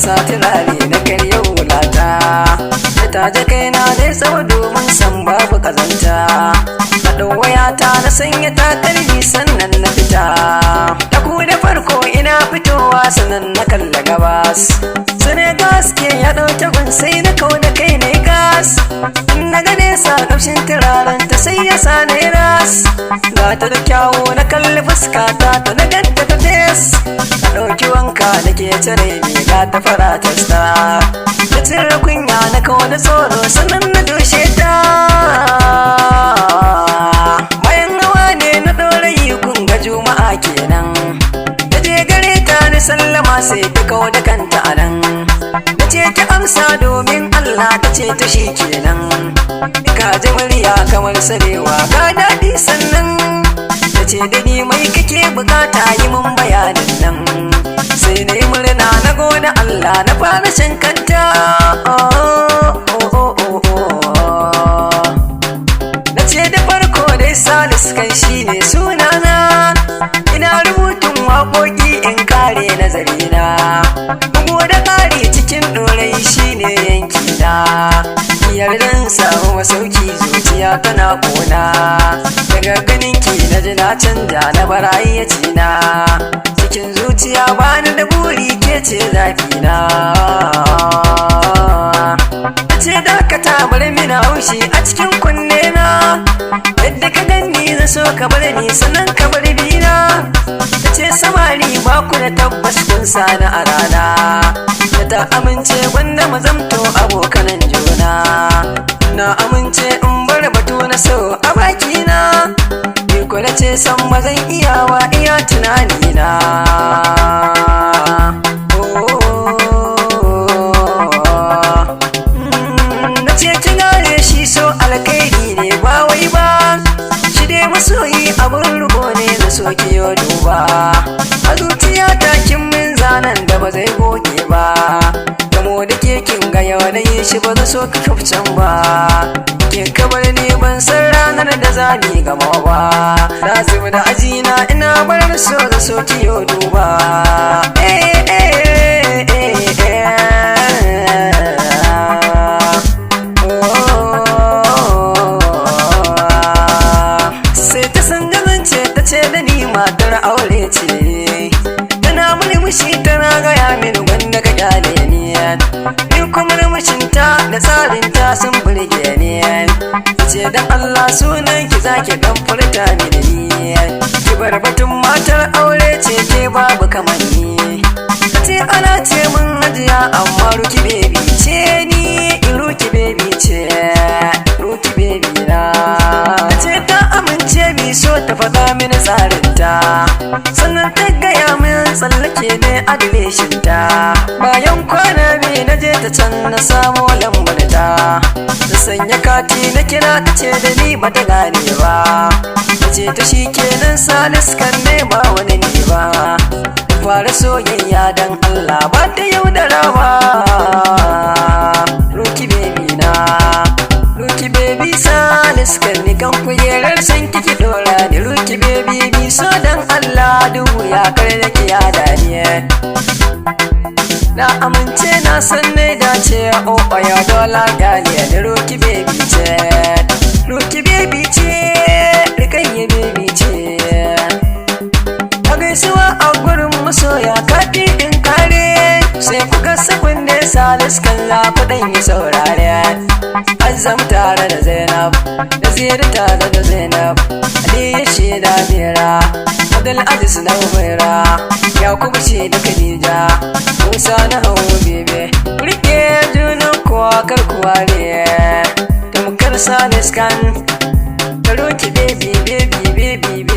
sa turare na karya wulata da taje kaina dai sau domin san babu kazanta na ɗau wayata na sanya takalmi sannan na fita da ku da farko ina fitowa sannan na kalla gabas sune gaske ya ɗauke gun sai na kau da kai ne gas na gane sa ƙamshin turaren ta sai ya sa na ras ga ta da kyawu na kalli fuskata ta na ganta ta fes na ɗauki wanka na ke cire riga ta fara tasta da cire kunya na kau da tsoro sannan na doshe ta bayan hawa ne na ɗora yi kun ga juma'a kenan da je gare ta da sallama sai ta kau da kanta a nan da ce ta amsa domin Allah ta ce ta shi kenan ka ji murya kamar sarewa ga daɗi sannan ta ce da ni mai kake bukata yi mun bayanin nan sai na yi murna na gode Allah na fara shan kanta na ce da farko dai Salis kan shi ne sunana ina rubutun waƙoƙi in kare nazarina bugu da ƙari cikin ɗorai shi ne yankina yardan samu masauki zuciya tana ƙona daga ganinki na ji na canja na barayyaci na cikin zuciya bani da buri ke ce zafina a ce dakata bari mina haushi a cikin kunne na yadda ka ganni na so ka bar ni sannan ka bar bina ta ce samari ba ku da tabbas kun sani a rana da ta amince wanda mu zamto abokanan juna na amince in bar batu na so a bakina ko na ce san ba zan iya wa iya tunanina na ce kin gane shi so alkairi ne ba wai ba shi dai masoyi abin rubo ne na so ki yo duba a zuciya ta kin min zanen da ba zai goge ba gamo da ke kin ga yau na yi shi ba zai so ka kafcan ba ke kabar ne ban san ranar da za ni gama ba na zuba da ajina ina bar so da so ki yo duba sai ta san gazance ta ce da ni matar aure ce tana mulmushi tana gaya min wanda ka kyale ni kuma murmushinta da tsarinta sun burge ni ce dan Allah sunan ki zaki dan furta mini ni ki bar batun matar aure ce ke babu kamar ni ce ana ce mun hajiya amma ruki baby ce ni ruki baby ce ruki baby na ce ta amince bi so ta faɗa mini tsarinta sannan ta gaya min tsallake ne adireshinta bayan kwana biyu na je ta can na samo lambar ta ta sanya kati na kira ta ce da ni bata gane ba ta ce ta shi kenan Salis kan ne ba wani ne ba fara soyayya dan Allah ba ta yaudarawa Ruki baby na Ruki baby Salis kan ni kan kujerar san kiki dora ni Ruki baby bi so dan Allah duhu ya kar da ki ya daniye na amince na san ne dace o ya dola galiya da Ruki baby ce Ruki baby ce rikayye baby ce a gaisuwa a gurin masoya kati din kare sai ku ga sakon da Salis kan lafadan yi saurare Azam tare da Zainab da Zira tare da Zainab Aliyu shi da Mira Abdul Aziz na Umaira Yakubu shi da Khadija Musa na Hauwa bebe rike junan kowa karkuwa ne tamkar Salis kan Ruki baby baby baby